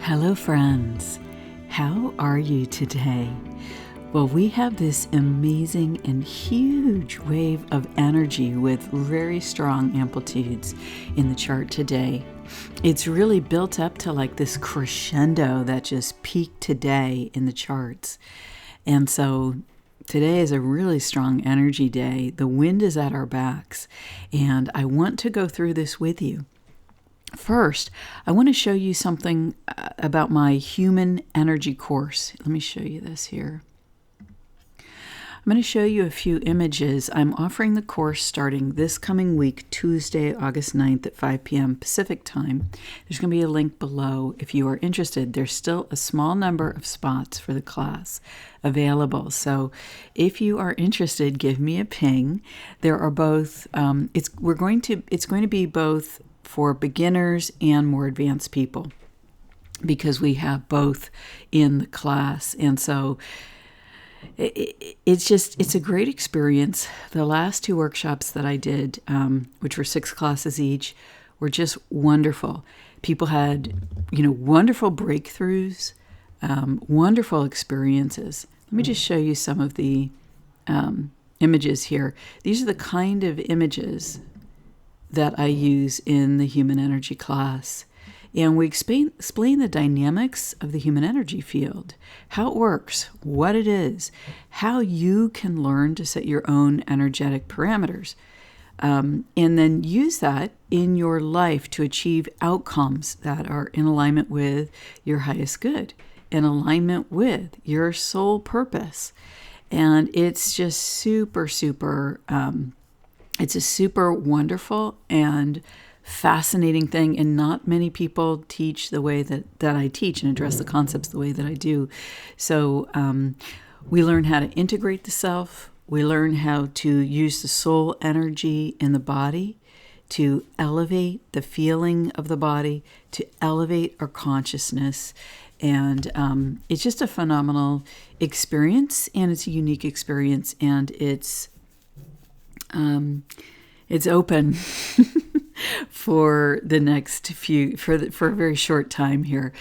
Hello, friends. How are you today? Well, we have this amazing and huge wave of energy with very strong amplitudes in the chart today. It's really built up to like this crescendo that just peaked today in the charts. And so today is a really strong energy day. The wind is at our backs, and I want to go through this with you. First, I want to show you something about my human energy course. Let me show you this here. I'm going to show you a few images. I'm offering the course starting this coming week, Tuesday, August 9th at 5 p.m. Pacific time. There's going to be a link below if you are interested. There's still a small number of spots for the class available. So if you are interested, give me a ping. There are both, it's going to be both for beginners and more advanced people, because we have both in the class. And so it's a great experience. The last two workshops that I did, which were 6 classes each, were just wonderful. People had, wonderful breakthroughs, wonderful experiences. Let me just show you some of the images here. These are the kind of images that I use in the human energy class. And we explain the dynamics of the human energy field, how it works, what it is, how you can learn to set your own energetic parameters, and then use that in your life to achieve outcomes that are in alignment with your highest good, in alignment with your soul purpose. And it's just super, it's a super wonderful and fascinating thing, and not many people teach the way that I teach and address the concepts the way that I do. So we learn how to integrate the self. We learn how to use the soul energy in the body to elevate the feeling of the body, to elevate our consciousness. And it's just a phenomenal experience, and it's a unique experience, and it's open for the next for a very short time here.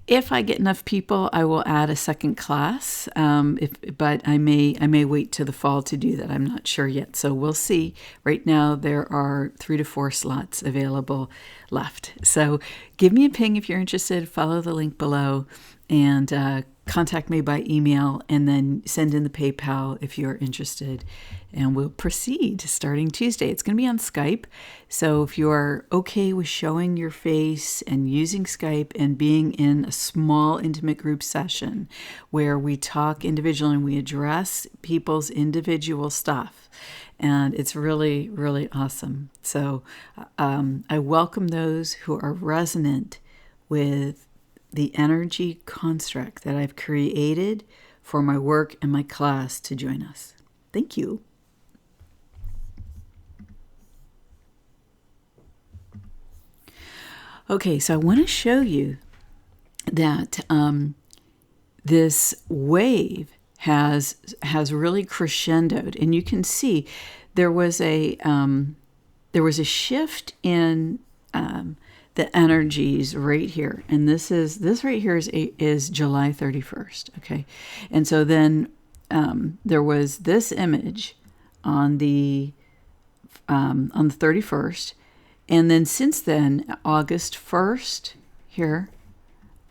If I get enough people, I will add a second class. But I may wait to the fall to do that. I'm not sure yet, so we'll see. Right now, there are 3 to 4 slots available left. So give me a ping if you're interested. Follow the link below, and contact me by email, and then send in the PayPal if you're interested. And we'll proceed starting Tuesday. It's going to be on Skype. So if you are okay with showing your face and using Skype and being in a small intimate group session where we talk individually and we address people's individual stuff, and it's really, really awesome. So I welcome those who are resonant with the energy construct that I've created for my work and my class to join us. Thank you. Okay, so I want to show you that this wave has really crescendoed, and you can see there was a shift in the energies right here, and this right here is July 31st. Okay, and so then there was this image on the 31st. And then since then, August 1st, here,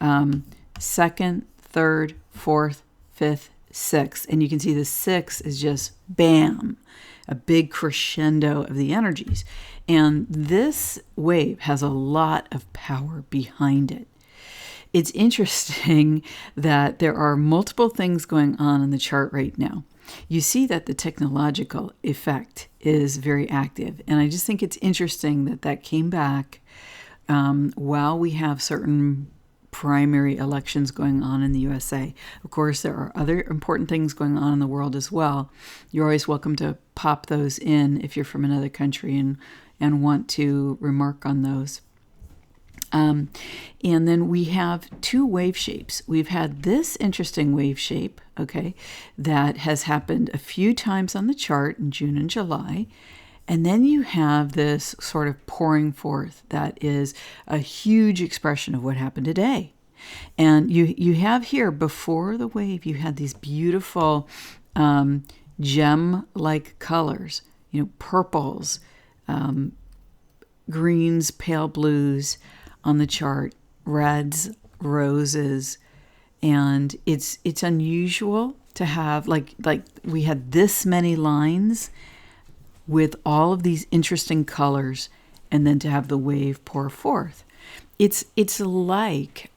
2nd, 3rd, 4th, 5th, 6th. And you can see the 6 is just bam, a big crescendo of the energies. And this wave has a lot of power behind it. It's interesting that there are multiple things going on in the chart right now. You see that the technological effect is very active. And I just think it's interesting that came back while we have certain primary elections going on in the USA. Of course, there are other important things going on in the world as well. You're always welcome to pop those in if you're from another country and want to remark on those. And then we have 2 wave shapes. We've had this interesting wave shape, okay, that has happened a few times on the chart in June and July. And then you have this sort of pouring forth that is a huge expression of what happened today. And you have here, before the wave, you had these beautiful gem-like colors, purples, greens, pale blues on the chart, reds, roses. And it's unusual to have, like we had this many lines with all of these interesting colors, and then to have the wave pour forth. It's like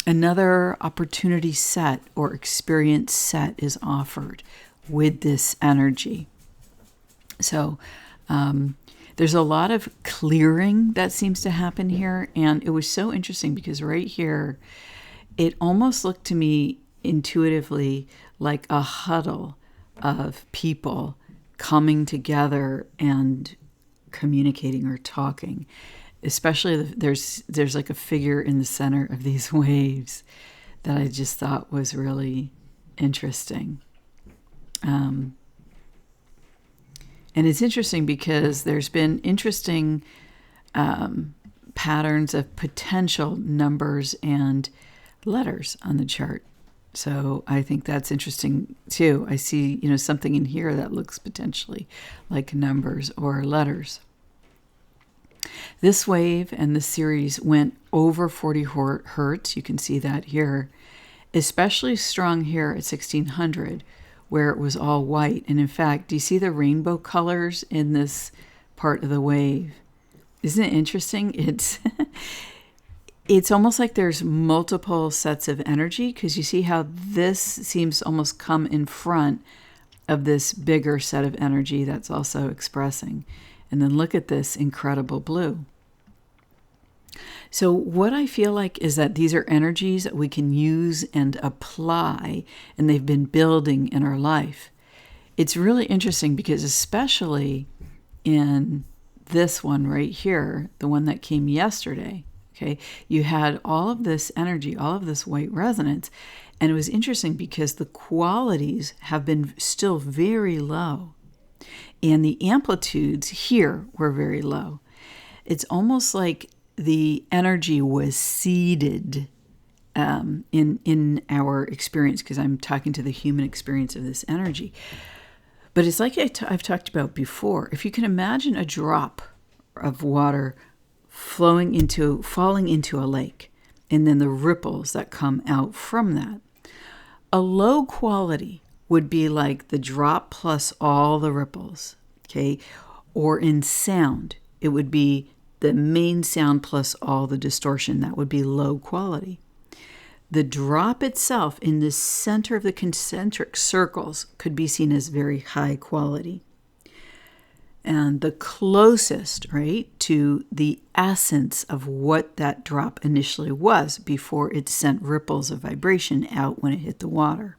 another opportunity set or experience set is offered with this energy. So there's a lot of clearing that seems to happen here. And it was so interesting because right here, it almost looked to me intuitively like a huddle of people coming together and communicating or talking. Especially there's like a figure in the center of these waves that I just thought was really interesting. And it's interesting because there's been interesting patterns of potential numbers and letters on the chart. So I think that's interesting too. I see, something in here that looks potentially like numbers or letters. This wave and this series went over 40 hertz. You can see that here, especially strong here at 1600, where it was all white. And in fact, do you see the rainbow colors in this part of the wave? Isn't it interesting? It's almost like there's multiple sets of energy, because you see how this seems to almost come in front of this bigger set of energy that's also expressing. And then look at this incredible blue. So what I feel like is that these are energies that we can use and apply, and they've been building in our life. It's really interesting because especially in this one right here, the one that came yesterday, okay, you had all of this energy, all of this white resonance, and it was interesting because the qualities have been still very low. And the amplitudes here were very low. It's almost like the energy was seeded in our experience, because I'm talking to the human experience of this energy. But it's like I've talked about before. If you can imagine a drop of water falling into a lake, and then the ripples that come out from that, a low quality would be like the drop plus all the ripples, okay? Or in sound, it would be the main sound plus all the distortion. That would be low quality. The drop itself in the center of the concentric circles could be seen as very high quality. And the closest, right, to the essence of what that drop initially was before it sent ripples of vibration out when it hit the water.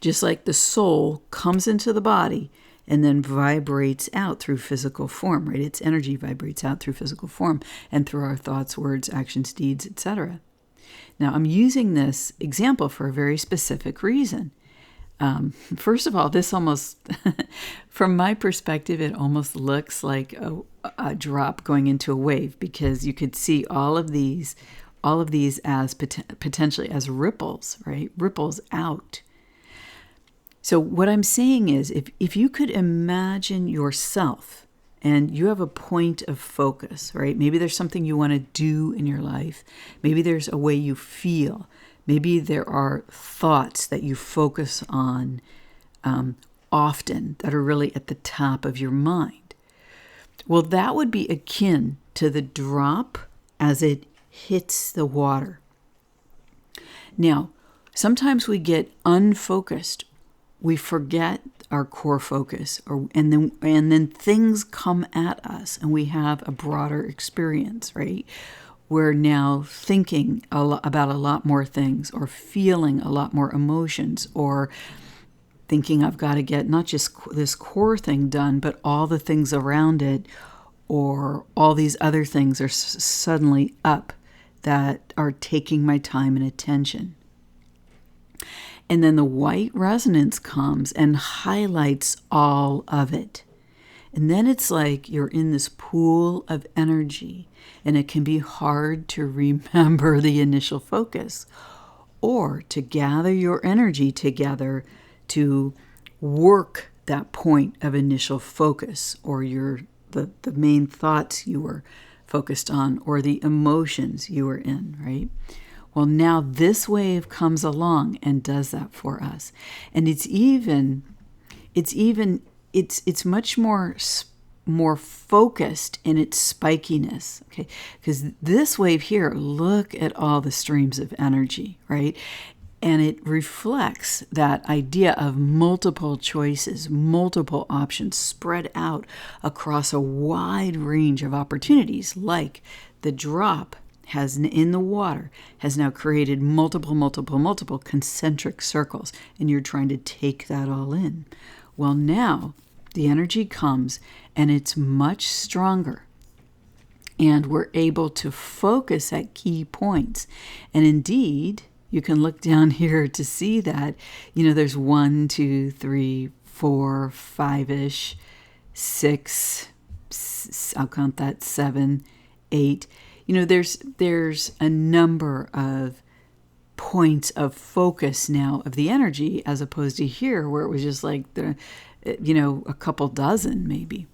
Just like the soul comes into the body and then vibrates out through physical form, right? Its energy vibrates out through physical form and through our thoughts, words, actions, deeds, etc. Now, I'm using this example for a very specific reason. First of all, this almost, from my perspective, it almost looks like a drop going into a wave, because you could see all of these as potentially as ripples, right? Ripples out. So what I'm saying is, if you could imagine yourself and you have a point of focus, right? Maybe there's something you want to do in your life. Maybe there's a way you feel. Maybe there are thoughts that you focus on often that are really at the top of your mind. Well, that would be akin to the drop as it hits the water. Now, sometimes we get unfocused. We forget our core focus, and then things come at us, and we have a broader experience, right? We're now thinking about a lot more things, or feeling a lot more emotions, or thinking I've got to get not just this core thing done, but all the things around it, or all these other things are suddenly up that are taking my time and attention. And then the white resonance comes and highlights all of it. And then it's like you're in this pool of energy, and it can be hard to remember the initial focus or to gather your energy together to work that point of initial focus, or the main thoughts you were focused on, or the emotions you were in, right? Well, now this wave comes along and does that for us. And it's much more focused in its spikiness, okay? Because this wave here, look at all the streams of energy, right? And it reflects that idea of multiple choices, multiple options spread out across a wide range of opportunities, like the drop has in the water has now created multiple concentric circles, and you're trying to take that all in. Well, now the energy comes and it's much stronger, and we're able to focus at key points. And indeed, you can look down here to see that, there's 1, 2, 3, 4, 5-ish, 6, I'll count that, 7, 8. There's a number of points of focus now of the energy, as opposed to here where it was just like a couple dozen maybe.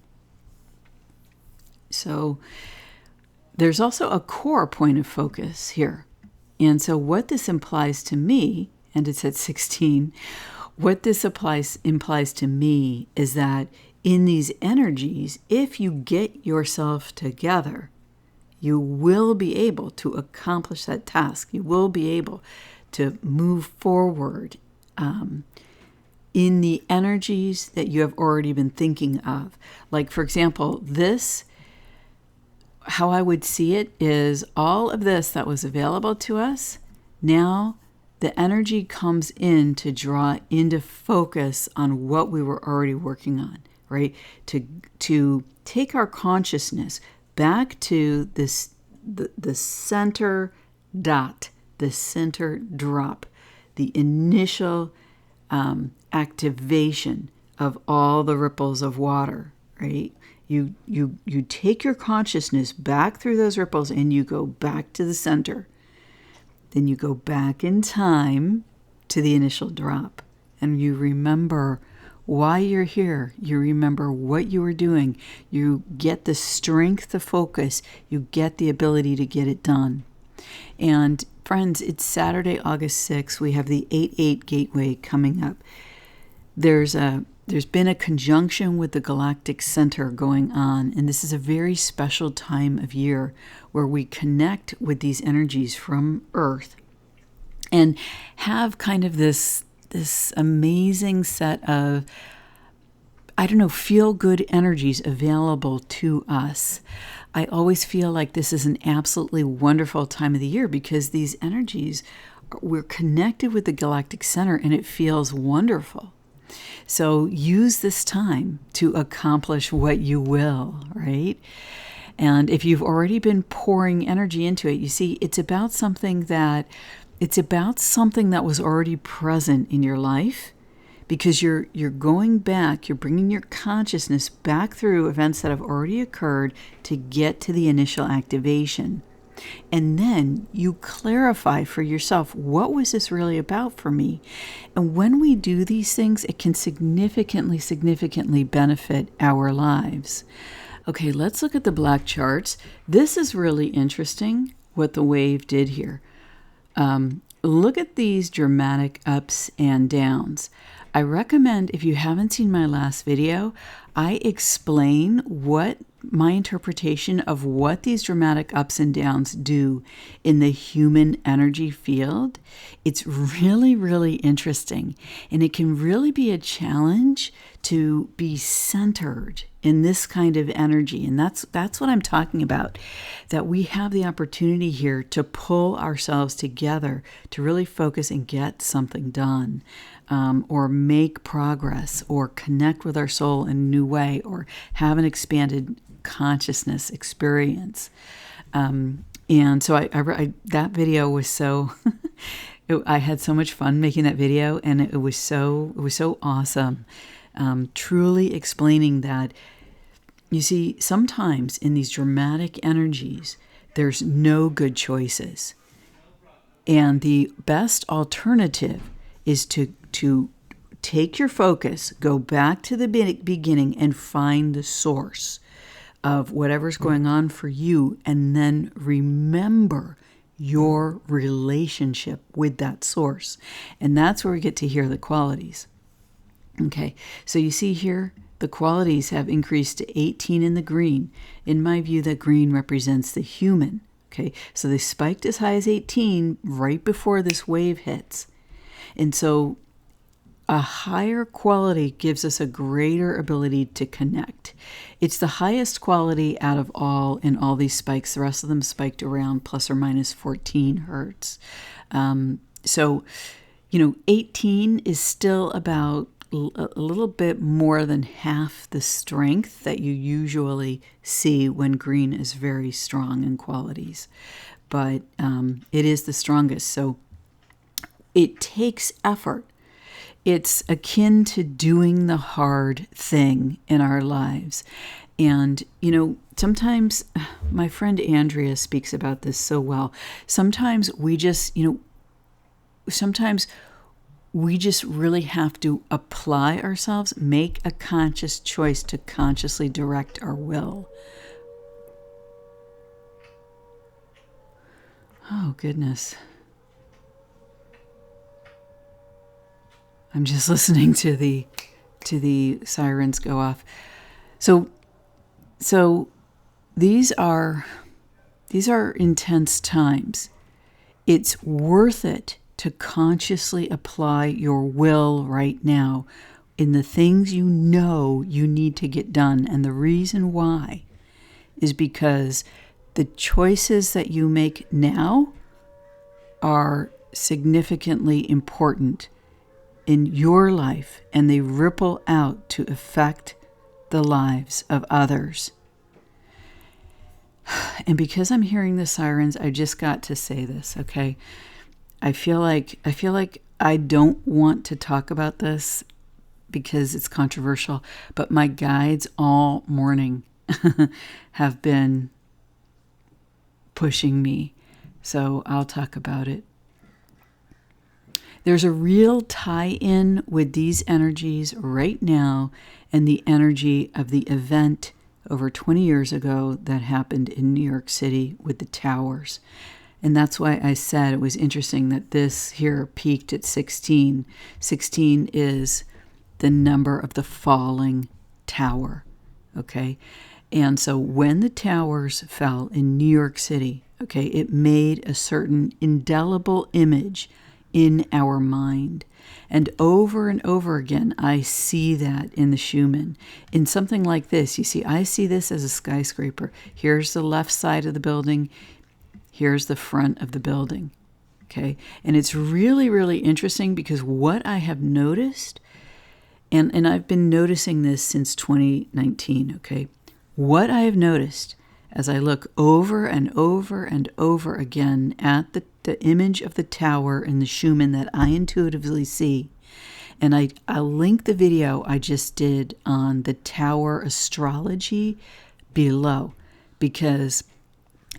So there's also a core point of focus here. And so what this implies to me, and it's at 16, what this implies to me is that in these energies, if you get yourself together, you will be able to accomplish that task. You will be able to move forward in the energies that you have already been thinking of. Like, for example, this, how I would see it is all of this that was available to us, now the energy comes in to draw into focus on what we were already working on, right? To take our consciousness back to this, the center dot, the center drop, the initial activation of all the ripples of water, right? You take your consciousness back through those ripples and you go back to the center. Then you go back in time to the initial drop, and you remember why you're here. You remember what you were doing. You get the strength to focus. You get the ability to get it done. And friends, it's Saturday, August 6th. We have the 8-8 Gateway coming up. There's been a conjunction with the galactic center going on, and this is a very special time of year where we connect with these energies from Earth and have kind of this amazing set of, feel-good energies available to us. I always feel like this is an absolutely wonderful time of the year because these energies, we're connected with the galactic center and it feels wonderful. So use this time to accomplish what you will, right? And if you've already been pouring energy into it, you see, it's about something that was already present in your life, because you're going back, you're bringing your consciousness back through events that have already occurred to get to the initial activation. And then you clarify for yourself, what was this really about for me? And when we do these things, it can significantly benefit our lives. Okay, let's look at the black charts. This is really interesting what the wave did here. Look at these dramatic ups and downs. I recommend, if you haven't seen my last video, I explain what my interpretation of what these dramatic ups and downs do in the human energy field. It's really interesting, and it can really be a challenge to be centered in this kind of energy. And that's what I'm talking about, that we have the opportunity here to pull ourselves together to really focus and get something done, or make progress, or connect with our soul in a new way, or have an expanded consciousness experience. And so I that video was so I had so much fun making that video, and it was so awesome, truly explaining that you see, sometimes in these dramatic energies, there's no good choices. And the best alternative is to take your focus, go back to the beginning and find the source of whatever's going on for you, and then remember your relationship with that source. And that's where we get to hear the qualities. Okay, so you see here, the qualities have increased to 18 in the green. In my view, the green represents the human. Okay, so they spiked as high as 18 right before this wave hits. And so a higher quality gives us a greater ability to connect. It's the highest quality out of all in all these spikes. The rest of them spiked around plus or minus 14 hertz. So, 18 is still about a little bit more than half the strength that you usually see when green is very strong in qualities. But it is the strongest. So it takes effort. It's akin to doing the hard thing in our lives. And, sometimes my friend Andrea speaks about this so well. Sometimes we just really have to apply ourselves, make a conscious choice to consciously direct our will. Oh, goodness. I'm just listening to the sirens go off. So these are intense times. It's worth it to consciously apply your will right now in the things you know you need to get done. And the reason why is because the choices that you make now are significantly important in your life, and they ripple out to affect the lives of others. And because I'm hearing the sirens, I just got to say this, okay? I feel like I don't want to talk about this because it's controversial, but my guides all morning have been pushing me, so I'll talk about it. There's a real tie-in with these energies right now and the energy of the event over 20 years ago that happened in New York City with the towers. And that's why I said it was interesting that this here peaked at 16. 16 is the number of the falling tower, okay? And so when the towers fell in New York City, okay, it made a certain indelible image in our mind. And over again, I see that in the Schumann. In something like this, you see, I see this as a skyscraper. Here's the left side of the building. Here's the front of the building. Okay. And it's really, really interesting because what I have noticed, and I've been noticing this since 2019, okay? What I have noticed as I look over and over and over again at the image of the tower in the Schumann that I intuitively see, and I'll link the video I just did on the tower astrology below, because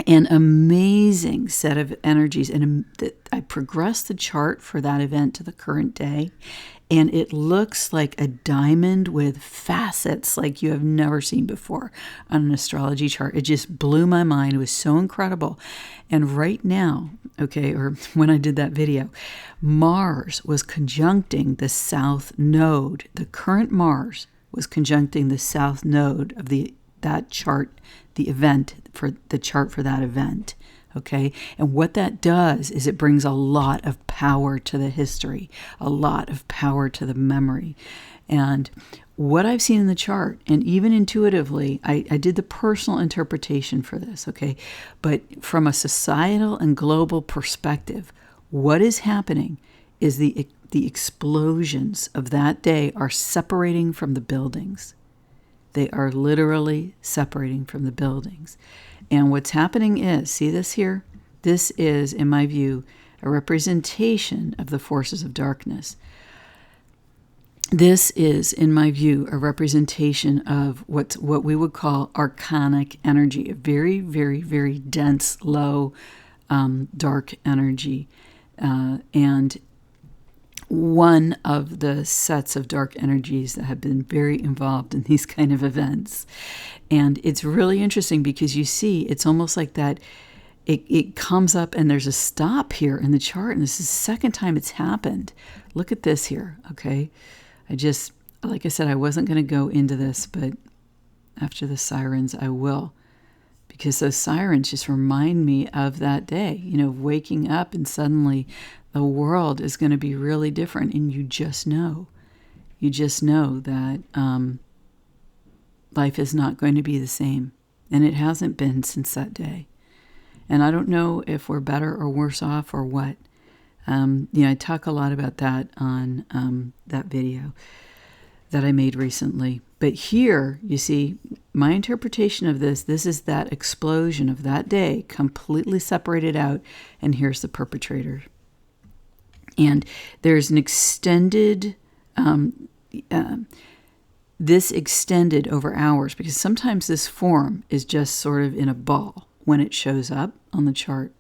an amazing set of energies, and I progressed the chart for that event to the current day, and it looks like a diamond with facets like you have never seen before on an astrology chart. It just blew my mind. It was so incredible. And right now, okay, or when I did that video, Mars was conjuncting the south node. The current Mars was conjuncting the south node of that chart, the event for the chart for that event. Okay, and what that does is it brings a lot of power to the history, a lot of power to the memory. And what I've seen in the chart, and even intuitively, I did the personal interpretation for this, okay? But from a societal and global perspective, what is happening is the explosions of that day are separating from the buildings. They are literally separating from the buildings. And what's happening is, see this here? This is, in my view, a representation of the forces of darkness. This is, in my view, a representation of what we would call archonic energy, a very, very, very dense, low, dark energy. And one of the sets of dark energies that have been very involved in these kind of events. And it's really interesting because you see, it's almost like that it comes up and there's a stop here in the chart. And this is the second time it's happened. Look at this here, okay? Like I said, I wasn't going to go into this, but after the sirens, I will. Because those sirens just remind me of that day, waking up and suddenly the world is going to be really different. And you just know that life is not going to be the same. And it hasn't been since that day. And I don't know if we're better or worse off or what. I talk a lot about that on that video that I made recently. But here, you see, my interpretation of this is that explosion of that day completely separated out, and here's the perpetrator. And there's an extended, this extended over hours, because sometimes this form is just sort of in a ball when it shows up on the chart.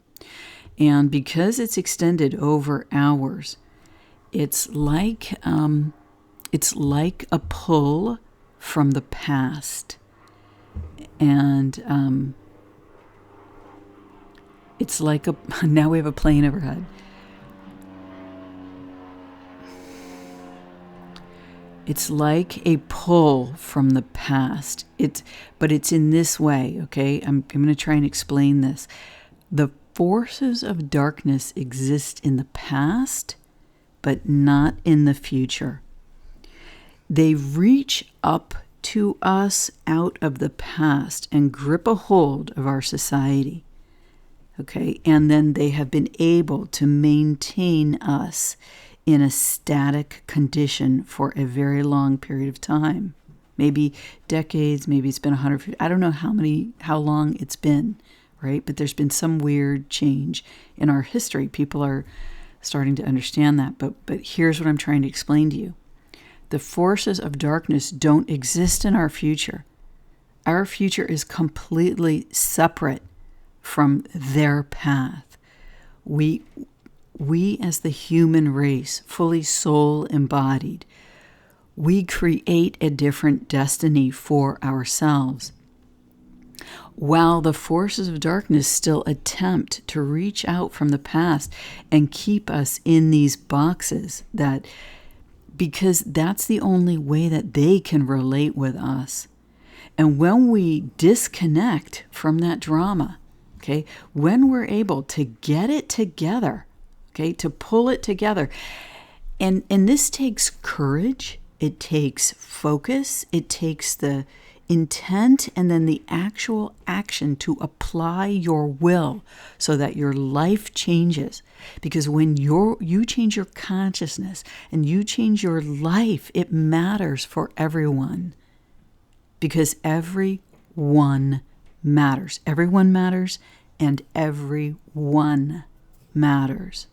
And because it's extended over hours, it's like a pull from the past. And it's like now we have a plane overhead. It's like a pull from the past. But it's in this way, okay? I'm going to try and explain this. The forces of darkness exist in the past, but not in the future. They reach up to us out of the past and grip a hold of our society. Okay, and then they have been able to maintain us in a static condition for a very long period of time. Maybe decades, maybe it's been 150. I don't know how long it's been, right? But there's been some weird change in our history. People are starting to understand that. But here's what I'm trying to explain to you. The forces of darkness don't exist in our future. Our future is completely separate from their path. We as the human race, fully soul embodied, we create a different destiny for ourselves. While the forces of darkness still attempt to reach out from the past and keep us in these boxes, because that's the only way that they can relate with us. And when we disconnect from that drama, okay, when we're able to get it together, okay, to pull it together, and this takes courage, it takes focus, it takes the intent and then the actual action to apply your will so that your life changes. Because when you change your consciousness and you change your life, it matters for everyone. Because everyone matters. Everyone matters and everyone matters.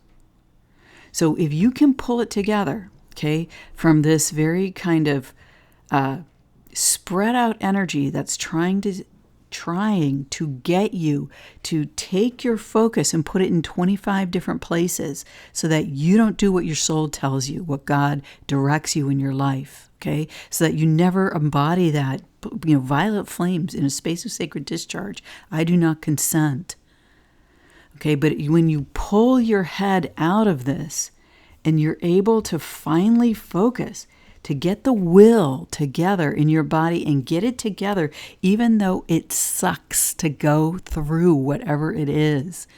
So if you can pull it together, okay, from this very kind of spread out energy that's trying to get you to take your focus and put it in 25 different places so that you don't do what your soul tells you, what God directs you in your life, okay? So that you never embody that, violet flames in a space of sacred discharge. I do not consent. Okay, but when you pull your head out of this and you're able to finally focus, to get the will together in your body and get it together, even though it sucks to go through whatever it is,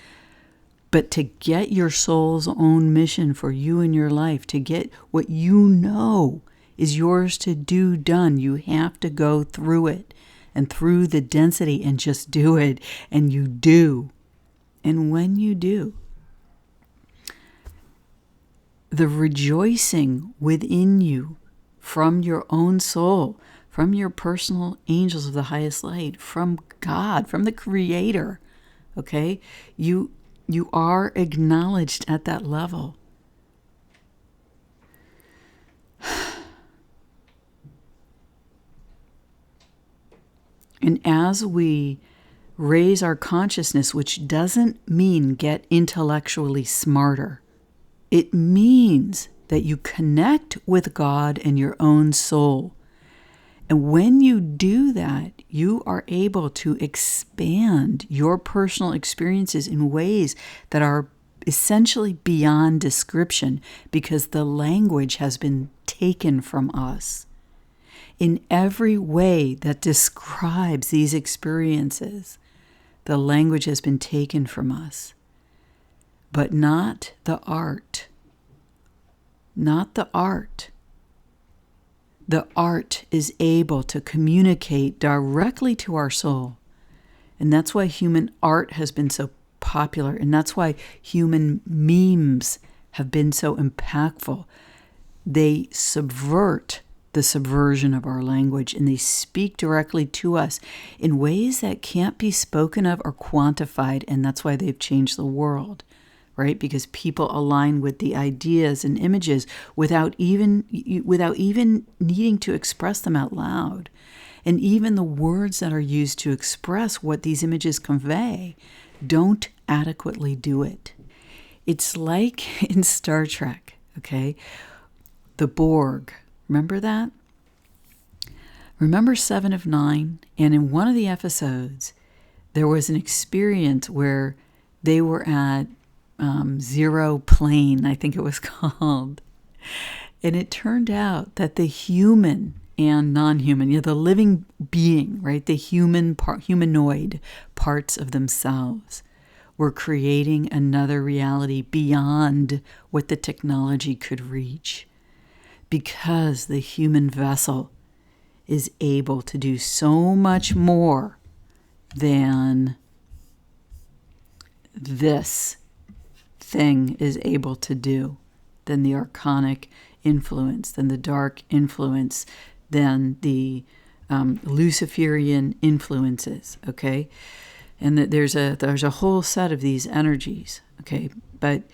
but to get your soul's own mission for you in your life, to get what you know is yours to do done, you have to go through it and through the density and just do it, and you do. And when you do, the rejoicing within you from your own soul, from your personal angels of the highest light, from God, from the Creator, okay? You are acknowledged at that level. And as we raise our consciousness, which doesn't mean get intellectually smarter, it means that you connect with God and your own soul. And when you do that, you are able to expand your personal experiences in ways that are essentially beyond description, because the language has been taken from us. In every way that describes these experiences, the language has been taken from us. But not the art. Not the art. The art is able to communicate directly to our soul. And that's why human art has been so popular. And that's why human memes have been so impactful. They subvert the subversion of our language, and they speak directly to us in ways that can't be spoken of or quantified. And that's why they've changed the world. Right? Because people align with the ideas and images without even needing to express them out loud. And even the words that are used to express what these images convey don't adequately do it. It's like in Star Trek, okay? The Borg, remember that? Remember 7 of 9? And in one of the episodes, there was an experience where they were at Zero Plane, I think it was called. And it turned out that the human and non-human, the living being, right, the humanoid parts of themselves were creating another reality beyond what the technology could reach, because the human vessel is able to do so much more than this thing is able to do, than the archonic influence, than the dark influence, than the Luciferian influences, okay? And that there's a whole set of these energies, okay? But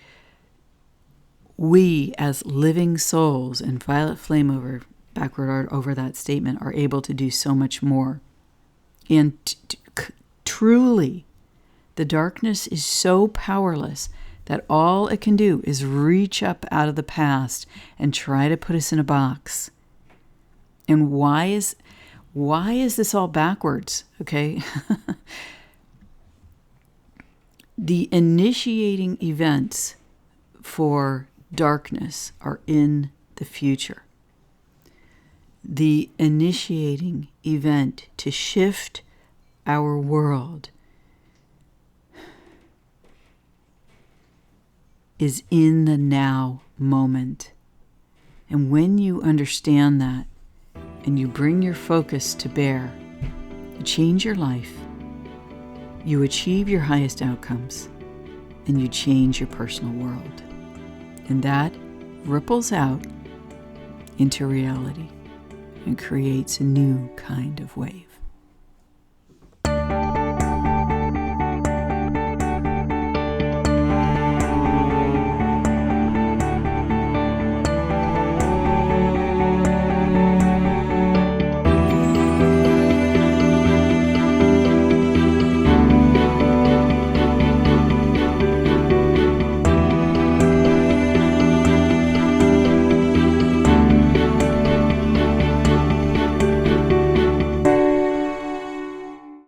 we as living souls, and Violet Flame over that statement, are able to do so much more. And truly, the darkness is so powerless that all it can do is reach up out of the past and try to put us in a box. And why is this all backwards? Okay. The initiating events for darkness are in the future. The initiating event to shift our world is in the now moment. And when you understand that and you bring your focus to bear, you change your life, you achieve your highest outcomes, and you change your personal world. And that ripples out into reality and creates a new kind of wave.